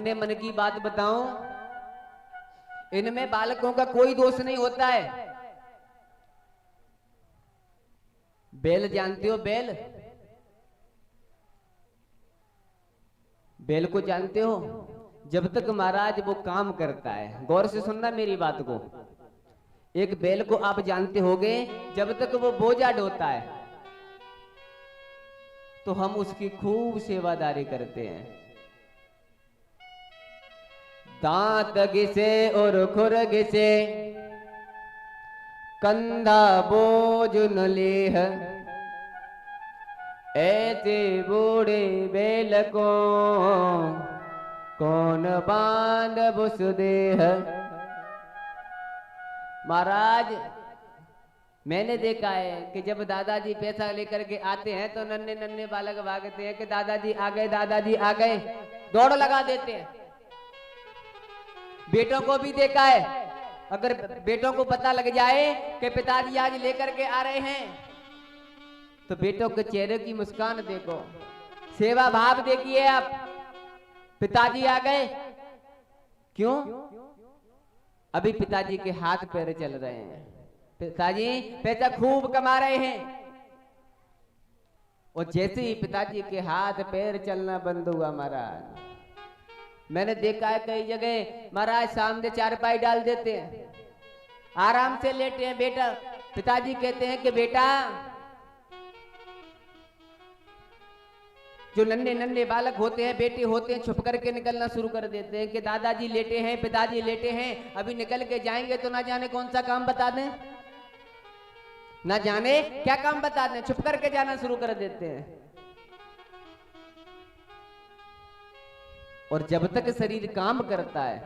अपने मन की बात बताऊं, इनमें बालकों का कोई दोष नहीं होता है। बैल जानते हो? बैल, बैल को जानते हो? जब तक महाराज वो काम करता है, गौर से सुनना मेरी बात को, एक बैल को आप जानते होगे, जब तक वो बोझा ढोता है तो हम उसकी खूब सेवादारी करते हैं। दांत घिसे और खुर घिसे, कंधा बोझ न लेह, ऐसे बूढ़े बैल को कौन बांध बुस देह। महाराज मैंने देखा है कि जब दादाजी पैसा लेकर के आते हैं तो नन्हे नन्हे बालक भागते हैं कि दादाजी आ गए, दादाजी आ गए, दौड़ लगा देते हैं। बेटों को भी देखा है, अगर बेटों को पता लग जाए कि पिताजी आज लेकर के आ रहे हैं तो बेटों के चेहरे की मुस्कान देखो, सेवा भाव देखिए आप। पिताजी आ गए, क्यों? अभी पिताजी के हाथ पैर चल रहे हैं, पिताजी पैसा खूब कमा रहे हैं, और जैसे ही पिताजी के हाथ पैर चलना बंद हुआ महाराज, मैंने देखा है कई जगह महाराज सामने चारपाई डाल देते हैं, आराम से लेटे हैं। बेटा, पिताजी कहते हैं कि बेटा, जो नन्हे नन्हे बालक होते हैं, बेटे होते हैं, छुप करके निकलना शुरू कर देते हैं कि दादाजी लेटे हैं, पिताजी लेटे हैं, अभी निकल के जाएंगे तो ना जाने कौन सा काम बता दें, ना जाने क्या काम बता दें, छुप करके जाना शुरू कर देते हैं। और जब तक शरीर काम करता है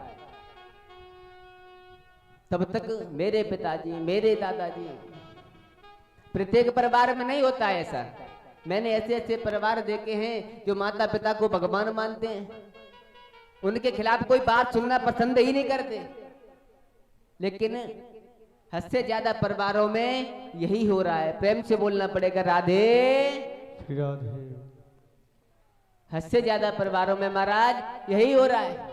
तब तक मेरे पिताजी, मेरे दादाजी, प्रत्येक परिवार में नहीं होता है ऐसा। मैंने ऐसे ऐसे परिवार देखे हैं जो माता पिता को भगवान मानते हैं, उनके खिलाफ कोई बात सुनना पसंद ही नहीं करते, लेकिन हद से ज्यादा परिवारों में यही हो रहा है। प्रेम से बोलना पड़ेगा, राधे राधे। हद से ज्यादा परिवारों में महाराज यही हो रहा है।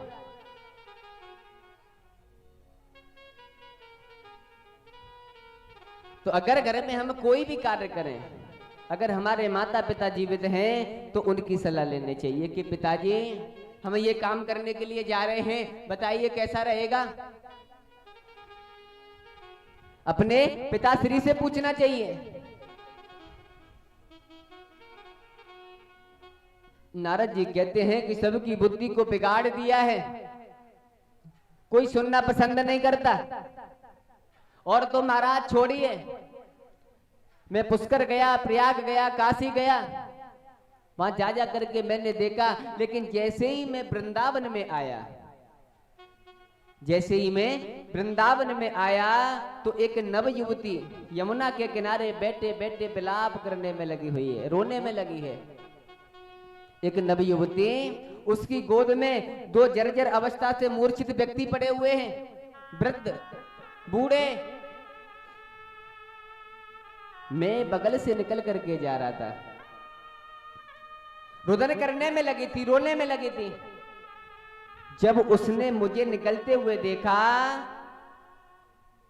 तो अगर घर में हम कोई भी कार्य करें, अगर हमारे माता पिता जीवित हैं तो उनकी सलाह लेनी चाहिए कि पिताजी हम ये काम करने के लिए जा रहे हैं, बताइए कैसा रहेगा। अपने पिताश्री से पूछना चाहिए। नारद जी कहते हैं कि सबकी बुद्धि को बिगाड़ दिया है, कोई सुनना पसंद नहीं करता। और तो महाराज छोड़िए, मैं पुष्कर गया, प्रयाग गया, काशी गया, वहां जा जा करके मैंने देखा, लेकिन जैसे ही मैं वृंदावन में आया, जैसे ही मैं वृंदावन में आया तो एक नव युवती यमुना के किनारे बैठे बैठे विलाप करने में लगी हुई है, रोने में लगी है। एक नव युवती, उसकी गोद में दो जर्जर अवस्था से मूर्छित व्यक्ति पड़े हुए हैं, वृद्ध बूढ़े। मैं बगल से निकल करके जा रहा था, रुदन करने में लगी थी, रोने में लगी थी। जब उसने मुझे निकलते हुए देखा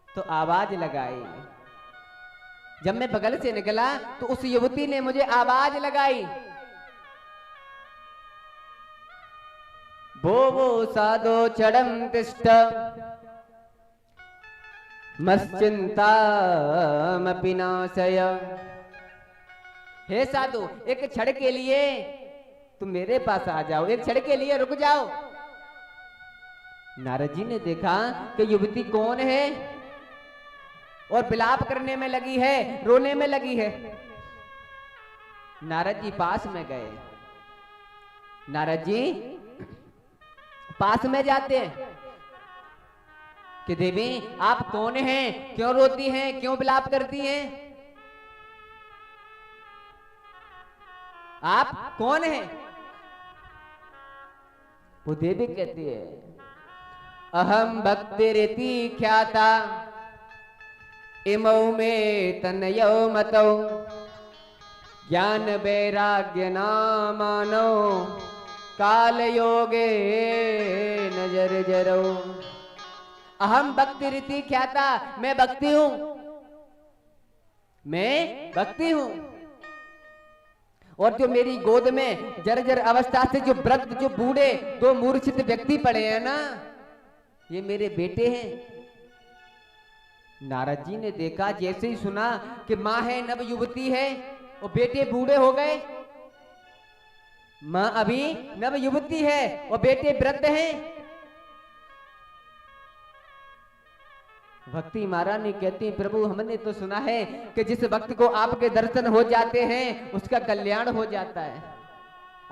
तो आवाज लगाई। जब मैं बगल से निकला तो उस युवती ने मुझे आवाज लगाई, वो साधो चढ़म तिष्ठ मश्चिंता मपिनाशय। हे साधु, एक क्षण के लिए तुम मेरे पास आ जाओ, एक क्षण के लिए रुक जाओ। नारद जी ने देखा कि युवती कौन है और विलाप करने में लगी है, रोने में लगी है। नारद जी पास में गए, नारद जी पास में जाते हैं कि देवी आप कौन हैं, क्यों रोती हैं, क्यों विलाप करती हैं, आप कौन हैं? वो देवी कहती है, अहम भक्ति रीति ख्याता इमौ में तनयो मतौ, ज्ञान वैराग्य नामानो काल योगे नजर जरो। अहम भक्ति रीति ख्याता, मैं भक्ति हूं, मैं भक्ति हूं। और जो मेरी गोद में जर्जर अवस्था से जो वृद्ध, जो बूढ़े, दो मूर्छित व्यक्ति पड़े हैं ना, ये मेरे बेटे हैं। नारद जी ने देखा, जैसे ही सुना कि माँ है नव युवती है और बेटे बूढ़े हो गए, माँ अभी नव युवती है और बेटे वृद्ध हैं। भक्ति महारानी कहती, प्रभु हमने तो सुना है कि जिस वक्त को आपके दर्शन हो जाते हैं उसका कल्याण हो जाता है,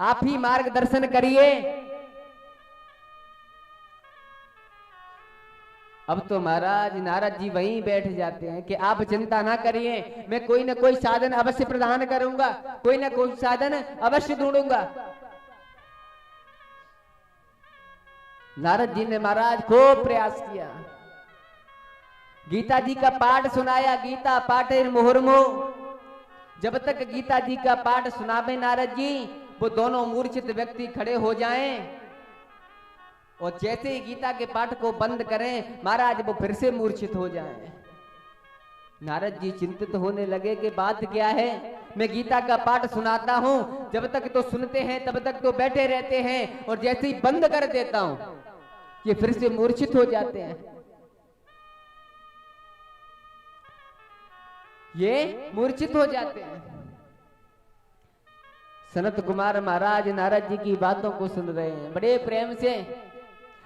आप ही मार्गदर्शन करिए। अब तो महाराज नारद जी वहीं बैठ जाते हैं कि आप चिंता ना करिए, मैं कोई ना कोई साधन अवश्य प्रदान करूंगा, कोई ना कोई साधन अवश्य ढूंढूंगा। नारद जी ने महाराज खूब प्रयास किया, गीता जी का पाठ सुनाया, गीता पाठे मुहुर्मु। जब तक गीता जी का पाठ सुनावे नारद जी, वो दोनों मूर्छित व्यक्ति खड़े हो जाएं और जैसे ही गीता के पाठ को बंद करें महाराज वो फिर से मूर्छित हो जाएं। नारद जी चिंतित होने लगे कि बात क्या है, मैं गीता का पाठ सुनाता हूं, जब तक तो सुनते हैं तब तक तो बैठे रहते हैं, और जैसे ही बंद कर देता हूं ये फिर से मूर्छित हो जाते हैं, ये मूर्छित हो जाते हैं। सनत कुमार महाराज नारद जी की बातों को सुन रहे हैं बड़े प्रेम से।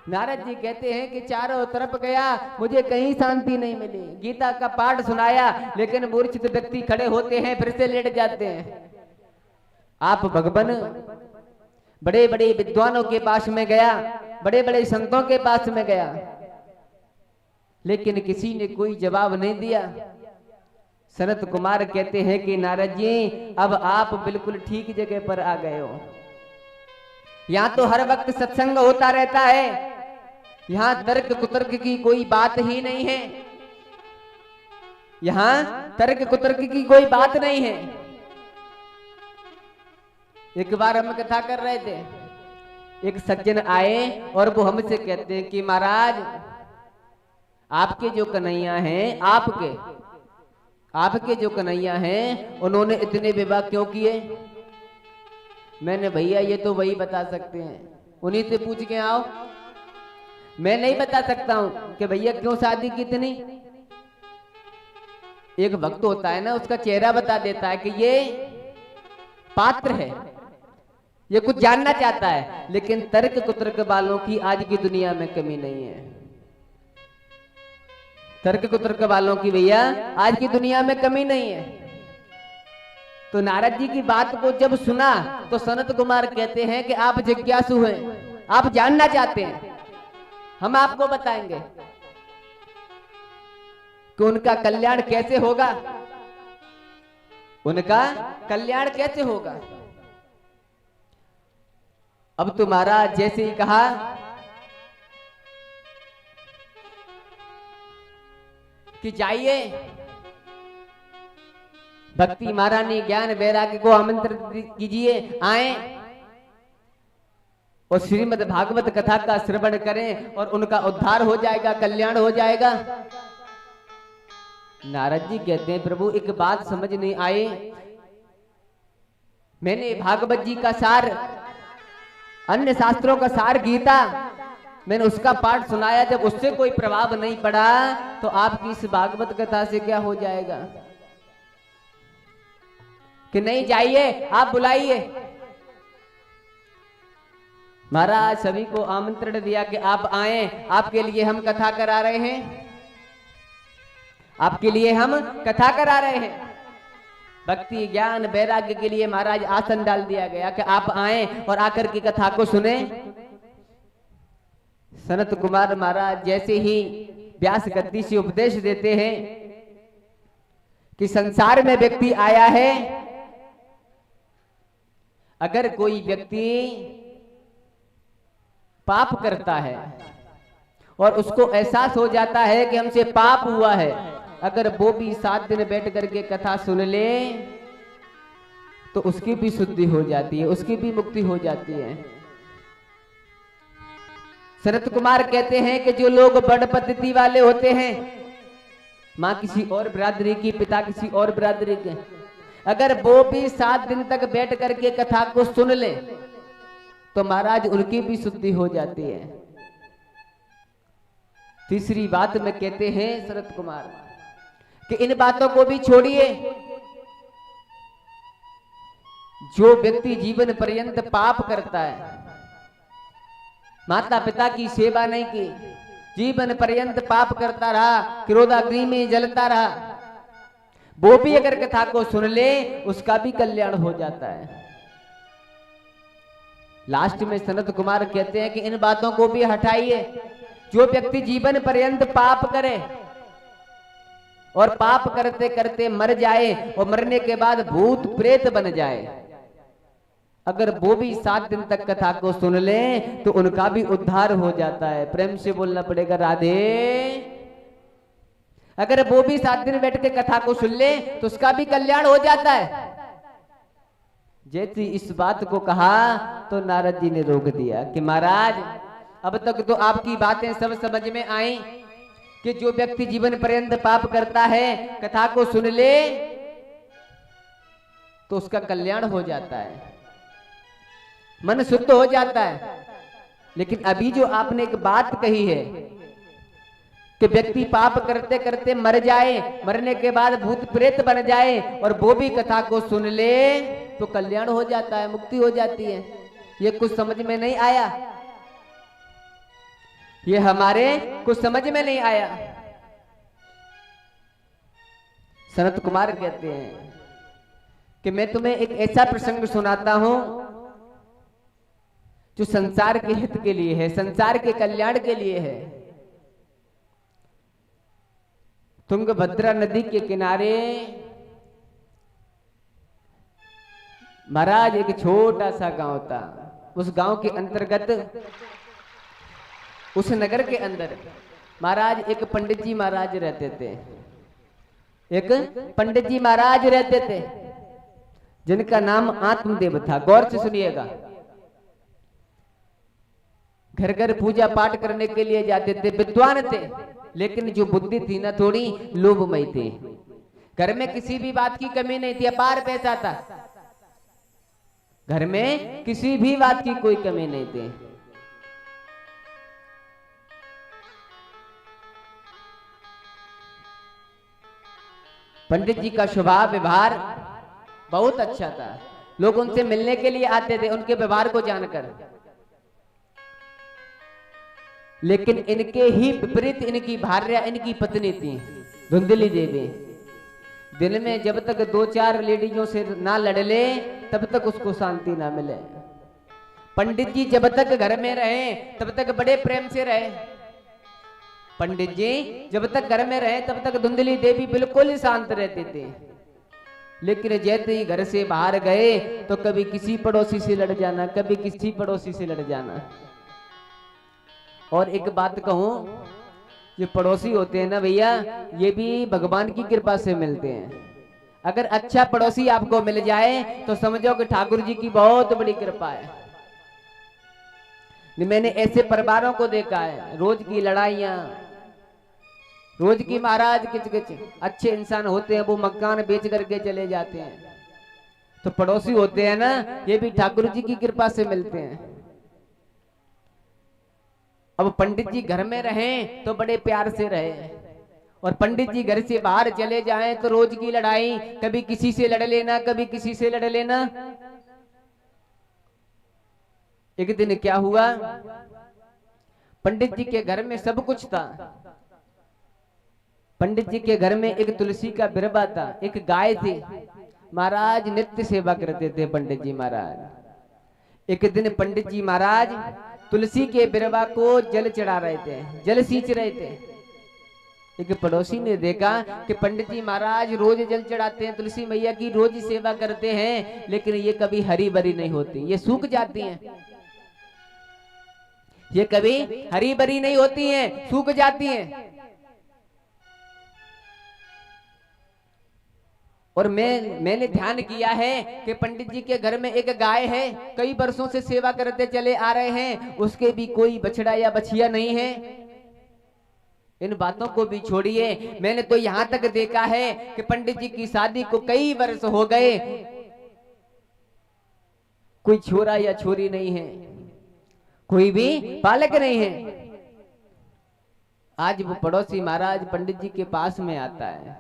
नारद जी कहते हैं कि चारों तरफ गया, मुझे कहीं शांति नहीं मिली, गीता का पाठ सुनाया लेकिन मूर्छित व्यक्ति खड़े होते हैं फिर से लेट जाते हैं। आप भगवान बड़े बड़े विद्वानों के पास में गया, बड़े बड़े संतों के पास में गया, लेकिन किसी ने कोई जवाब नहीं दिया। सनत कुमार कहते हैं कि नारद जी अब आप बिल्कुल ठीक जगह पर आ गए हो। यहाँ तो हर वक्त सत्संग होता रहता है, यहाँ तर्क कुतर्क की कोई बात ही नहीं है, यहाँ तर्क कुतर्क की कोई बात नहीं है। एक बार हम कथा कर रहे थे, एक सज्जन आए और वो हमसे कहते हैं कि महाराज आपके जो कन्हैया हैं, आपके जो कन्हैया हैं उन्होंने इतने विवाह क्यों किए। मैंने भैया ये तो वही बता सकते हैं, उन्हीं से पूछ के आओ, मैं नहीं बता सकता हूं कि भैया क्यों शादी की इतनी। एक भक्त होता है ना, उसका चेहरा बता देता है कि ये पात्र है, ये कुछ जानना चाहता है। लेकिन तर्क कुतर्क वालों की आज की दुनिया में कमी नहीं है, तर्क कुतर्क वालों की भैया आज की दुनिया में कमी नहीं है। तो नारद जी की बात को जब सुना तो सनत कुमार कहते हैं कि आप जिज्ञासु हैं, आप जानना चाहते हैं, हम आपको बताएंगे कि उनका कल्याण कैसे होगा, उनका कल्याण कैसे होगा। अब तो महाराज जैसे ही कहा कि जाइए, भक्ति महारानी ज्ञान वैराग्य को आमंत्रित कीजिए, आए और श्रीमद् भागवत कथा का श्रवण करें और उनका उद्धार हो जाएगा, कल्याण हो जाएगा। नारद जी कहते हैं प्रभु एक बात समझ नहीं आई, मैंने भागवत जी का सार, अन्य शास्त्रों का सार गीता, मैंने उसका पाठ सुनाया, जब उससे कोई प्रभाव नहीं पड़ा तो आपकी इस भागवत कथा से क्या हो जाएगा। कि नहीं जाइए, आप बुलाइए। महाराज सभी को आमंत्रण दिया कि आप आए, आपके लिए हम कथा करा रहे हैं, आपके लिए हम कथा करा रहे हैं। भक्ति ज्ञान वैराग्य के लिए महाराज आसन डाल दिया गया कि आप आए और आकर की कथा को सुने। सनत कुमार महाराज जैसे ही व्यास गद्दी से उपदेश देते हैं कि संसार में व्यक्ति आया है, अगर कोई व्यक्ति पाप करता है और उसको एहसास हो जाता है कि हमसे पाप हुआ है, अगर वो भी 7 दिन बैठ करके कथा सुन ले तो उसकी भी शुद्धि हो जाती है, उसकी भी मुक्ति हो जाती है। शरत कुमार कहते हैं कि जो लोग बड़ पद्धति वाले होते हैं, माँ किसी और बिरादरी की, पिता किसी और बिरादरी के, अगर वो भी 7 दिन तक बैठ करके कथा को सुन ले तो महाराज उनकी भी शुद्धि हो जाती है। तीसरी बात में कहते हैं शरत कुमार कि इन बातों को भी छोड़िए। जो व्यक्ति जीवन पर्यंत पाप करता है, माता पिता की सेवा नहीं की, जीवन पर्यंत पाप करता रहा, क्रोधाग्नि में जलता रहा, वो भी अगर कथा को सुन ले उसका भी कल्याण हो जाता है। लास्ट में सनत कुमार कहते हैं कि इन बातों को भी हटाइए। जो व्यक्ति जीवन पर्यंत पाप करे और पाप करते करते मर जाए और मरने के बाद भूत प्रेत बन जाए, अगर वो भी 7 दिन तक कथा को सुन ले तो उनका भी उद्धार हो जाता है। प्रेम से बोलना पड़ेगा राधे। अगर वो भी 7 दिन बैठ के कथा को सुन ले तो उसका भी कल्याण हो जाता है। जैसे इस बात को कहा तो नारद जी ने रोक दिया कि महाराज अब तक तो आपकी बातें सब समझ में आई कि जो व्यक्ति जीवन पर्यंत पाप करता है कथा को सुन ले तो उसका कल्याण हो जाता है, मन शुद्ध हो जाता है। लेकिन अभी जो आपने एक बात कही है कि व्यक्ति पाप करते करते मर जाए, मरने के बाद भूत प्रेत बन जाए और वो भी कथा को सुन ले तो कल्याण हो जाता है, मुक्ति हो जाती है, ये कुछ समझ में नहीं आया। ये हमारे कुछ समझ में नहीं आया। सनत कुमार कहते हैं कि मैं तुम्हें एक ऐसा प्रसंग सुनाता हूं जो संसार के हित के लिए है, संसार के कल्याण के लिए है। तुंगभद्रा नदी के किनारे महाराज एक छोटा सा गांव था। उस गांव के अंतर्गत, उस नगर के अंदर महाराज एक पंडित जी महाराज रहते थे। एक पंडित जी महाराज रहते थे जिनका नाम आत्मदेव था। गौर से सुनिएगा। घर घर पूजा पाठ करने के लिए जाते थे, विद्वान थे, लेकिन जो बुद्धि थी ना थोड़ी लोभमयी थी। घर में किसी भी बात की कमी नहीं थी, अपार पैसा था। घर में किसी भी बात की कोई कमी नहीं थी। पंडित जी का स्वभाव व्यवहार बहुत अच्छा था। लोग उनसे मिलने के लिए आते थे उनके व्यवहार को जानकर। लेकिन इनके ही विपरीत इनकी भार्या, इनकी पत्नी थी धुंधली देवी। दिन में जब तक 2-4 लेडीजों से ना लड़ ले तब तक उसको शांति ना मिले। पंडित जी जब तक घर में रहे तब तक बड़े प्रेम से रहे। पंडित जी जब तक घर में रहे तब तक धुंधली देवी बिल्कुल ही शांत रहती थी। लेकिन जैसे ही घर से बाहर गए तो कभी किसी पड़ोसी से लड़ जाना, कभी किसी पड़ोसी से लड़ जाना। और एक बात कहूं, जो पड़ोसी होते हैं ना भैया, ये भी भगवान की कृपा से मिलते हैं। अगर अच्छा पड़ोसी आपको मिल जाए तो समझो कि ठाकुर जी की बहुत बड़ी कृपा है। मैंने ऐसे परिवारों को देखा है, रोज की लड़ाइयां, रोज की महाराज किचकिच। अच्छे इंसान होते हैं वो मकान बेच करके चले जाते हैं। तो पड़ोसी होते हैं ना, ये भी ठाकुर जी की कृपा से मिलते हैं। अब पंडित जी घर में रहें तो बड़े प्यार से रहे, और पंडित जी घर से बाहर चले जाएं तो रोज की लड़ाई, कभी किसी से लड़ लेना, कभी किसी से लड़ लेना। एक दिन क्या हुआ, पंडित जी के घर में सब कुछ था। पंडित जी के घर में एक तुलसी का बिरबा था, एक गाय थी। महाराज नित्य सेवा करते थे पंडित जी महाराज। एक दिन पंडित जी महाराज तुलसी के बिरबा को जल चढ़ा रहे थे, जल सींच रहे थे। एक पड़ोसी ने देखा कि पंडित जी महाराज रोज जल चढ़ाते हैं, तुलसी मैया की रोज सेवा करते हैं, लेकिन ये कभी हरी भरी नहीं होती, ये सूख जाती हैं। ये कभी हरी भरी नहीं होती हैं, सूख जाती हैं। और मैंने ध्यान किया है कि पंडित जी के घर में एक गाय है, कई वर्षों से सेवा करते चले आ रहे हैं, उसके भी कोई बछड़ा या बछिया नहीं है। इन बातों को भी छोड़िए, मैंने तो यहां तक देखा है कि पंडित जी की शादी को कई वर्ष हो गए, कोई छोरा या छोरी नहीं है, कोई भी बालक नहीं है। आज वो पड़ोसी महाराज पंडित जी के पास में आता है,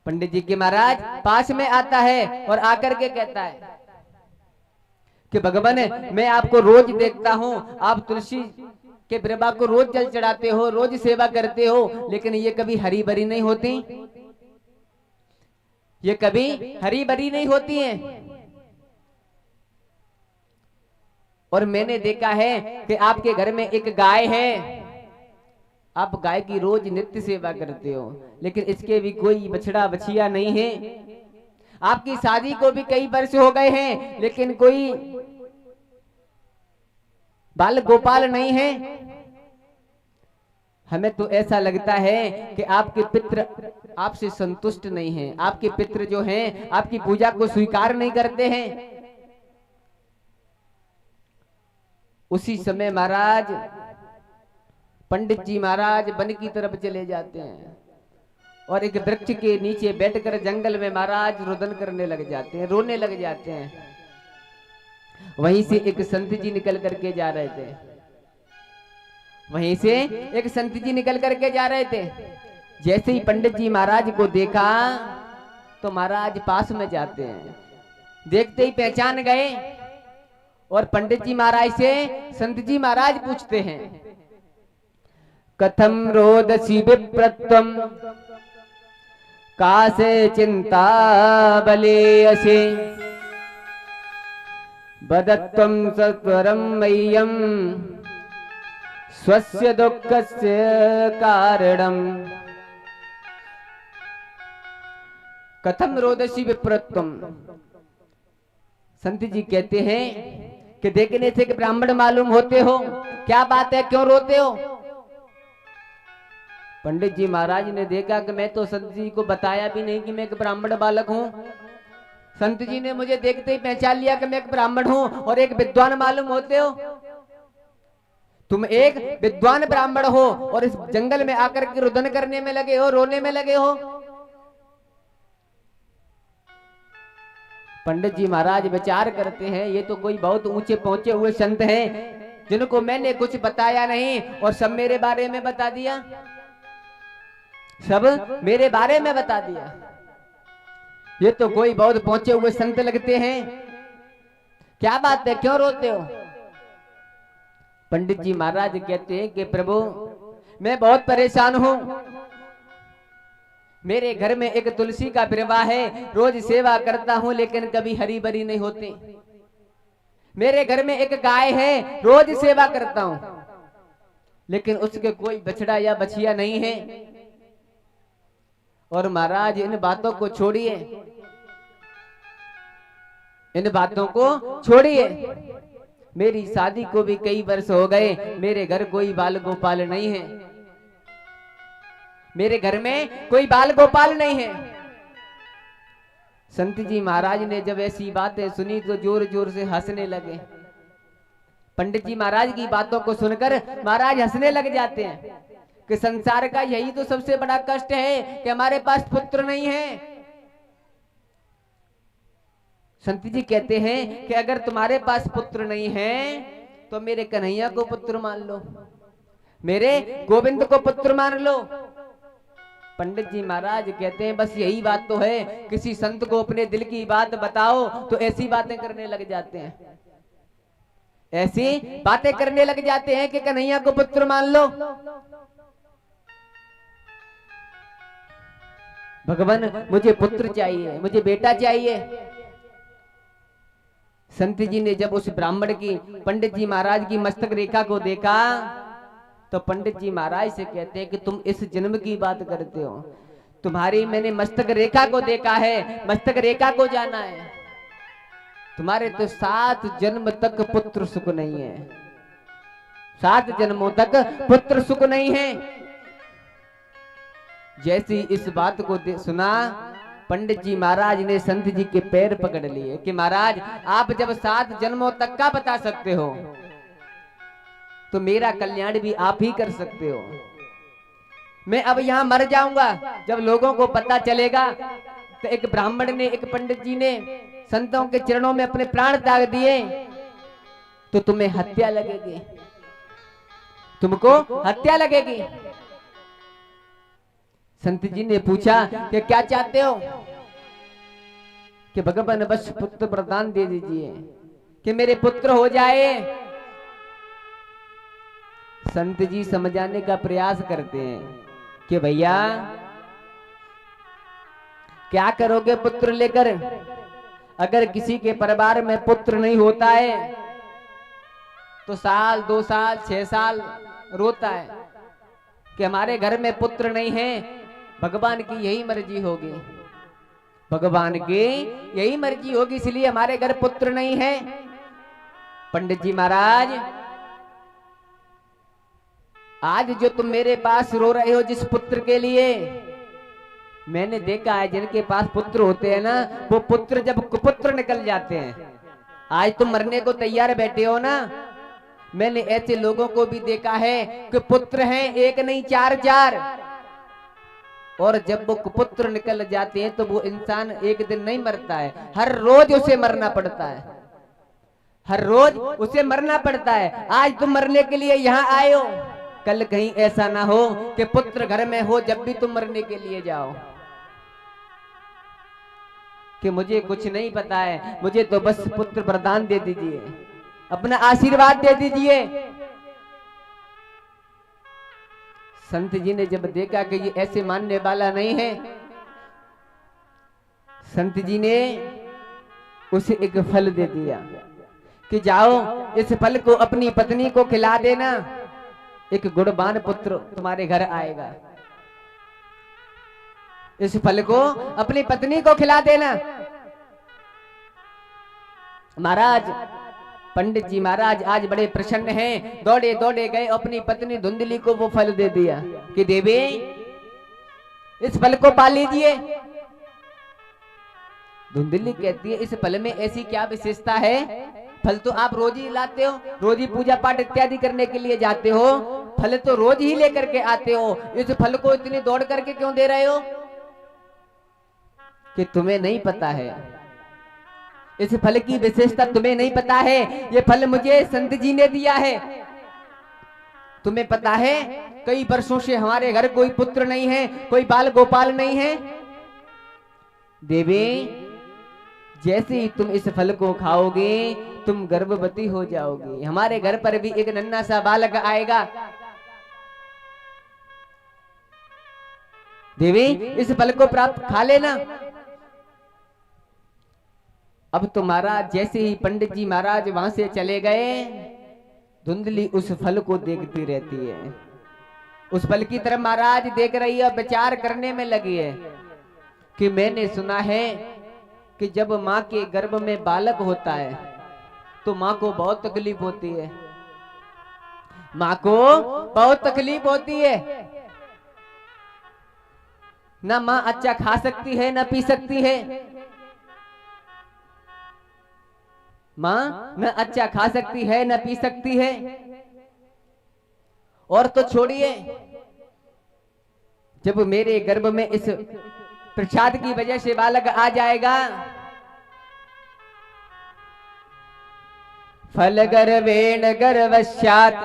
पंडित जी के महाराज पास में आता है और आकर के कहता है कि भगवान मैं आपको रोज देखता हूँ, आप तुलसी के वृंदा को रोज जल चढ़ाते हो, रोज सेवा करते हो, लेकिन ये कभी हरी भरी नहीं होती, ये कभी हरी भरी नहीं होती है। और मैंने देखा है कि आपके घर में एक गाय है, आप गाय की रोज नित्य सेवा करते हो, लेकिन इसके भी कोई बछड़ा बछिया नहीं है। आपकी शादी को भी कई वर्ष हो गए हैं, लेकिन कोई बाल गोपाल नहीं है। हमें तो ऐसा लगता है कि आपके पितृ आपसे संतुष्ट नहीं हैं, आपके पितृ जो हैं आपकी पूजा को स्वीकार नहीं करते हैं। उसी समय महाराज पंडित जी महाराज वन की तरफ चले जाते हैं और एक वृक्ष के नीचे बैठकर जंगल में महाराज रुदन करने लग जाते हैं, रोने लग जाते हैं। वहीं से एक संत जी निकल करके जा रहे थे, वहीं से एक संत जी निकल करके जा रहे थे। जैसे ही पंडित जी महाराज को देखा तो महाराज पास में जाते हैं, देखते ही पहचान गए और पंडित जी महाराज से संत जी महाराज पूछते हैं, कथम रोदसी विप्रत्वम कासे चिंता बलेयसे बदत्वम सत्वरम मह्यम स्वस्य दुःखस्य कारणम। कथम रोदसी विप्रत्वम, संत जी कहते हैं कि देखने से कि ब्राह्मण मालूम होते हो, क्या बात है, क्यों रोते हो? पंडित जी महाराज ने देखा कि मैं तो संत जी को बताया भी नहीं कि मैं एक ब्राह्मण बालक हूँ। संत जी ने मुझे देखते ही पहचान लिया कि मैं एक ब्राह्मण हूँ और एक विद्वान मालूम होते हो। तुम एक विद्वान ब्राह्मण हो और इस जंगल में आकर के रुदन करने में लगे हो, रोने में लगे हो। पंडित जी महाराज विचार करते हैं, ये तो कोई बहुत ऊंचे पहुंचे हुए संत हैं जिनको मैंने कुछ बताया नहीं और सब मेरे बारे में बता दिया, सब मेरे बारे में बता दिया। ये तो कोई बहुत पहुंचे हुए संत लगते हैं, क्या बात है, क्यों रोते हो? पंडित जी महाराज कहते हैं कि प्रभु मैं बहुत परेशान हूं, मेरे घर में एक तुलसी का वृंदा है, रोज सेवा करता हूं लेकिन कभी हरी भरी नहीं होती। मेरे घर में एक गाय है, रोज सेवा करता हूं लेकिन उसके कोई बछड़ा या बछिया नहीं है। और महाराज इन बातों को छोड़िए, इन बातों को छोड़िए, मेरी शादी को भी कई वर्ष हो गए, मेरे घर कोई बाल गोपाल नहीं है, मेरे घर में कोई बाल गोपाल नहीं है। संत जी महाराज ने जब ऐसी बातें सुनी तो जोर जोर से हंसने लगे। पंडित जी महाराज की बातों को सुनकर महाराज हंसने लग जाते हैं कि संसार का यही तो सबसे बड़ा कष्ट है कि हमारे पास पुत्र नहीं है। संत जी कहते हैं कि अगर तुम्हारे पास पुत्र नहीं है तो मेरे कन्हैया को पुत्र मान लो, मेरे गोविंद को पुत्र मान लो। पंडित जी महाराज कहते हैं बस यही बात तो है, किसी संत को अपने दिल की बात बताओ तो ऐसी बातें करने लग जाते हैं, ऐसी बातें करने लग जाते हैं कि कन्हैया को पुत्र मान लो। भगवान मुझे पुत्र चाहिए, मुझे बेटा चाहिए। संत जी ने जब उस ब्राह्मण की पंडित जी महाराज की मस्तक रेखा को देखा तो पंडित जी महाराज से कहते हैं कि तुम इस जन्म की बात करते हो, तुम्हारी मैंने मस्तक रेखा को देखा है, मस्तक रेखा को जाना है, तुम्हारे तो 7 जन्म तक पुत्र सुख नहीं है, 7 जन्मों तक पुत्र सुख नहीं है। जैसी इस बात को सुना पंडित जी महाराज ने संत जी के पैर पकड़ लिए कि महाराज आप जब 7 जन्मों तक का बता सकते हो तो मेरा कल्याण भी आप ही कर सकते हो। मैं अब यहाँ मर जाऊंगा, जब लोगों को पता चलेगा तो एक ब्राह्मण ने, एक पंडित जी ने संतों के चरणों में अपने प्राण त्याग दिए तो तुम्हें हत्या लगेगी, तुमको हत्या लगेगी। संत जी ने पूछा कि क्या चाहते हो? कि भगवान बस पुत्र प्रदान दे दीजिए कि मेरे पुत्र हो जाए। संत जी समझाने का प्रयास करते हैं कि भैया क्या करोगे पुत्र लेकर? अगर किसी के परिवार में पुत्र नहीं होता है तो 1 साल 2 साल 6 साल रोता है कि हमारे घर में पुत्र नहीं है। भगवान की यही मर्जी होगी, भगवान की यही मर्जी होगी, इसलिए हमारे घर पुत्र नहीं है। पंडित जी महाराज आज जो तुम मेरे पास रो रहे हो जिस पुत्र के लिए, मैंने देखा है जिनके पास पुत्र होते हैं ना, वो पुत्र जब कुपुत्र निकल जाते हैं। आज तुम मरने को तैयार बैठे हो ना, मैंने ऐसे लोगों को भी देखा है कि पुत्र हैं 1 नहीं 4, और जब वो कुपुत्र निकल जाते हैं तो वो इंसान एक दिन नहीं मरता है, हर रोज उसे मरना पड़ता है, हर रोज उसे मरना पड़ता है। आज तुम मरने के लिए यहाँ आए हो, कल कहीं ऐसा ना हो कि पुत्र घर में हो जब भी तुम मरने के लिए जाओ कि मुझे कुछ नहीं पता है, मुझे तो बस पुत्र प्रदान दे दीजिए, अपना आशीर्वाद दे दीजिए। संत जी ने जब देखा कि ये ऐसे मानने वाला नहीं है, संत जी ने उसे एक फल दे दिया कि जाओ इस फल को अपनी पत्नी को खिला देना, एक गुणवान पुत्र तुम्हारे घर आएगा। इस फल को अपनी पत्नी को खिला देना। महाराज पंडित जी महाराज आज बड़े प्रसन्न हैं, दौड़े दौड़े गए अपनी पत्नी धुंधली को वो फल दे दिया कि देवी इस फल को पा लीजिए। धुंधली कहती है इस फल में ऐसी क्या विशेषता है? फल तो आप रोज ही लाते हो, रोज ही पूजा पाठ इत्यादि करने के लिए जाते हो, फल तो रोज ही लेकर के आते हो, इस फल को इतनी दौड़ करके क्यों दे रहे हो? कि तुम्हें नहीं पता है, इस फल की विशेषता तुम्हें नहीं पता है। ये फल मुझे संत जी ने दिया है। तुम्हें पता है कई वर्षों से हमारे घर कोई पुत्र नहीं है, कोई बाल गोपाल नहीं है। देवी जैसे ही तुम इस फल को खाओगे तुम गर्भवती हो जाओगी, हमारे घर पर भी एक नन्हा सा बालक आएगा। देवी इस फल को प्राप्त खा लेना। अब तो महाराज जैसे ही पंडित जी महाराज वहां से चले गए, धुंधली उस फल को देखती रहती है, उस फल की तरफ महाराज देख रही है, विचार करने में लगी है कि मैंने सुना है कि जब माँ के गर्भ में बालक होता है तो माँ को बहुत तकलीफ होती है, माँ को बहुत तकलीफ होती है। ना माँ अच्छा खा सकती है ना पी सकती है, माँ न अच्छा खा सकती है न पी सकती है। और तो छोड़िए, जब मेरे गर्भ में इस प्रसाद की वजह से बालक आ जाएगा, फल गर्वेण गर्भस्यात्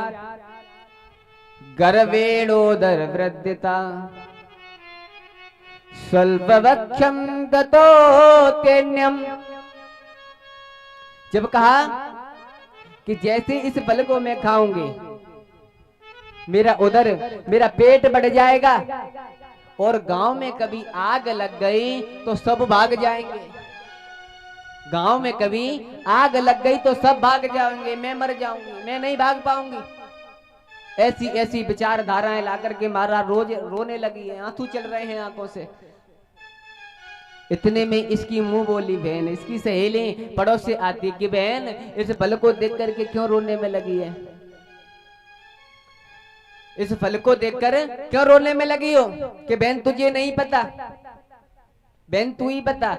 गर्वेणोदर वृद्धिता स्वल्पवक्षम गतो तेन्यम। जब कहा कि जैसे इस फल को मैं खाऊंगी मेरा उदर मेरा पेट बढ़ जाएगा, और गांव में कभी आग लग गई तो सब भाग जाएंगे, गांव में कभी आग लग गई तो सब भाग जाएंगे, मैं मर जाऊंगी, मैं नहीं भाग पाऊंगी। ऐसी ऐसी विचारधाराएं लाकर के मारा रोज रोने लगी है, आंसू चल रहे हैं आंखों से। इतने में इसकी मुंह बोली बहन, इसकी सहेली पड़ोस से आती कि बहन इस फल को देख करके क्यों रोने में लगी है, इस फल को देखकर क्यों रोने में लगी हो? कि बहन तुझे नहीं पता बहन तू ही बता।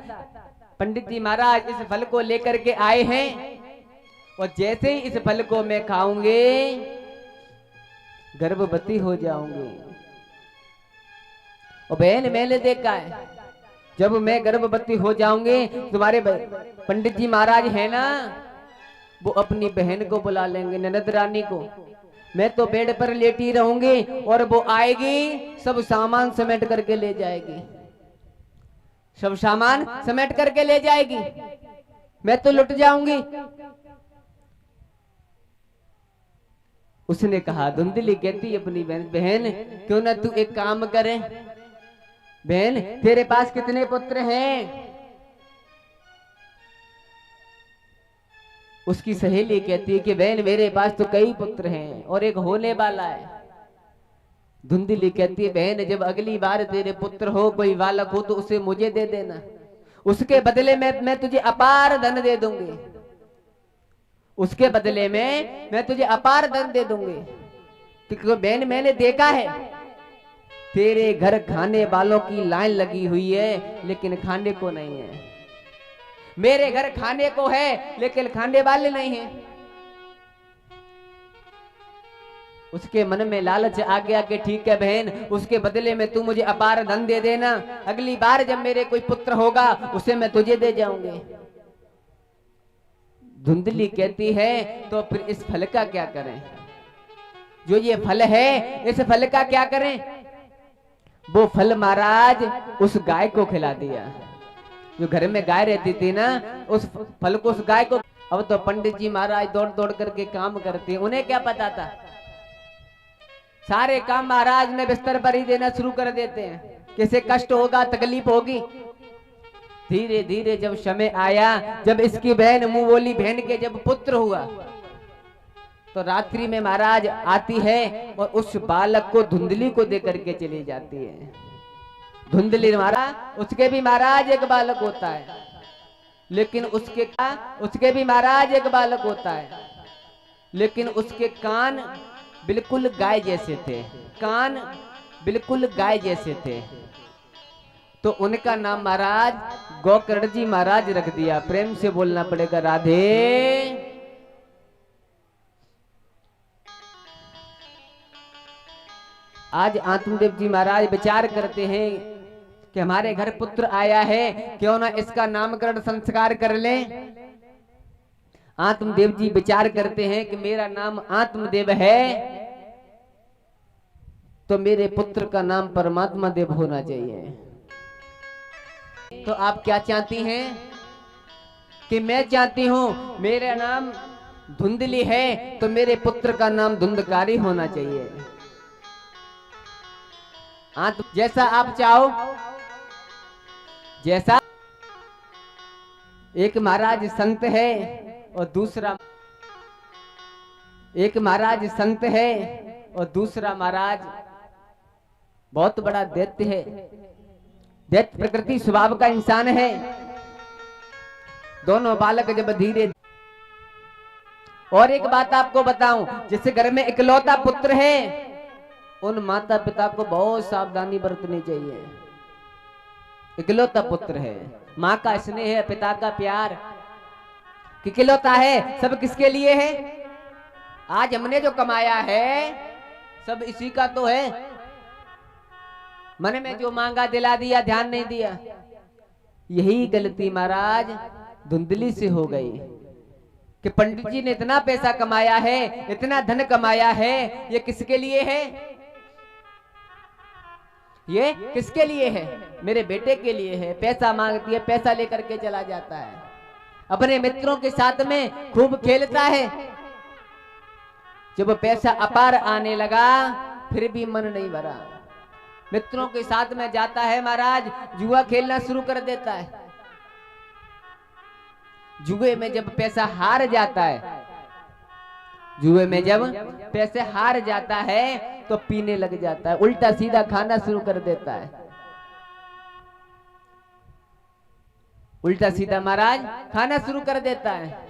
पंडित जी महाराज इस फल को लेकर के आए हैं और जैसे ही इस फल को मैं खाऊंगे गर्भवती हो जाऊंगी। और बहन मैंने देखा है जब मैं गर्भवती हो जाऊंगी तुम्हारे पंडित जी महाराज है ना, वो अपनी बहन को बुला लेंगे, ननद रानी को। मैं तो बेड पर लेटी रहूंगी और वो आएगी, सब सामान समेट करके ले जाएगी, सब सामान समेट करके ले जाएगी, मैं तो लुट जाऊंगी। उसने कहा, धुंधली कहती अपनी बहन, बहन क्यों ना तू एक काम करे, बहन तेरे पास कितने पुत्र हैं? उसकी सहेली कहती है कि बहन मेरे पास तो कई पुत्र हैं और एक होने वाला है। धुंधली कहती है, बहन जब अगली बार तेरे पुत्र हो, कोई बालक हो, तो उसे मुझे दे देना, उसके बदले में मैं तुझे अपार धन दे दूंगी, उसके बदले में मैं तुझे अपार धन दे दूंगी। क्योंकि बहन मैंने देखा है तेरे घर खाने वालों की लाइन लगी हुई है लेकिन खाने को नहीं है, मेरे घर खाने को है लेकिन खाने वाले नहीं हैं। उसके मन में लालच आ गया कि ठीक है बहन, उसके बदले में तू मुझे अपार धन दे देना, अगली बार जब मेरे कोई पुत्र होगा उसे मैं तुझे दे जाऊंगी। धुंधली कहती है तो फिर इस फल का क्या करें, जो ये फल है इस फल का क्या करें? वो फल महाराज उस गाय को खिला दिया, जो घर में गाय रहती थी ना, उस फल को उस गाय को। अब तो पंडित जी महाराज दौड़ दौड़ करके काम करते हैं, उन्हें क्या पता था, सारे काम महाराज ने बिस्तर पर ही देना शुरू कर देते हैं, किसे कष्ट होगा, तकलीफ होगी। धीरे धीरे जब समय आया, जब इसकी बहन मुंह बोली बहन के जब पुत्र हुआ, तो रात्रि में महाराज आती है और उस बालक को धुंधली को दे करके चली जाती है। धुंधली महाराज, उसके भी महाराज एक बालक होता है, लेकिन उसके भी महाराज एक बालक होता है, लेकिन उसके कान बिल्कुल गाय जैसे थे, कान बिल्कुल गाय जैसे थे। तो उनका नाम महाराज गोकर्ण जी महाराज रख दिया। प्रेम से बोलना पड़ेगा राधे। आज आत्मदेव जी महाराज विचार करते हैं कि हमारे घर पुत्र आया है, क्यों ना इसका नामकरण संस्कार कर लें। आत्मदेव जी विचार करते हैं कि मेरा नाम आत्मदेव है तो मेरे पुत्र का नाम परमात्मा देव होना चाहिए। तो आप क्या चाहती हैं? कि मैं चाहती हूं मेरा नाम धुंधली है तो मेरे पुत्र का नाम धुंधकारी होना चाहिए। जैसा आप चाहो, जैसा। एक महाराज संत है और दूसरा, एक महाराज संत है और दूसरा महाराज बहुत बड़ा दैत्य है, दैत्य प्रकृति स्वभाव का इंसान है। दोनों बालक जब धीरे। और एक बात आपको बताऊं, जिस घर में इकलौता पुत्र है उन माता पिता को बहुत सावधानी बरतनी चाहिए। इकलौता पुत्र है, माँ का स्नेह है, पिता का प्यार, इकलौता है, सब किसके लिए है? आज हमने जो कमाया है सब इसी का तो है। मन में जो मांगा दिला दिया, ध्यान नहीं दिया। यही गलती महाराज धुंधली से हो गई कि पंडित जी ने इतना पैसा कमाया है, इतना धन कमाया है, ये किसके लिए है? ये किसके लिए है? मेरे बेटे के लिए है। पैसा मांगती है, पैसा लेकर के चला जाता है, अपने मित्रों के साथ में खूब खेलता है। जब पैसा अपार आने लगा फिर भी मन नहीं भरा, मित्रों के साथ में जाता है महाराज, जुआ खेलना शुरू कर देता है। जुए में जब पैसा हार जाता है, जुए में जब पैसे हार जाता है तो पीने लग जाता है, उल्टा सीधा खाना शुरू कर देता है। उल्टा सीधा महाराज खाना शुरू कर देता है।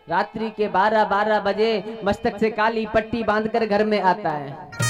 रात्रि के 12 बजे मस्तक से काली पट्टी बांधकर घर में आता है।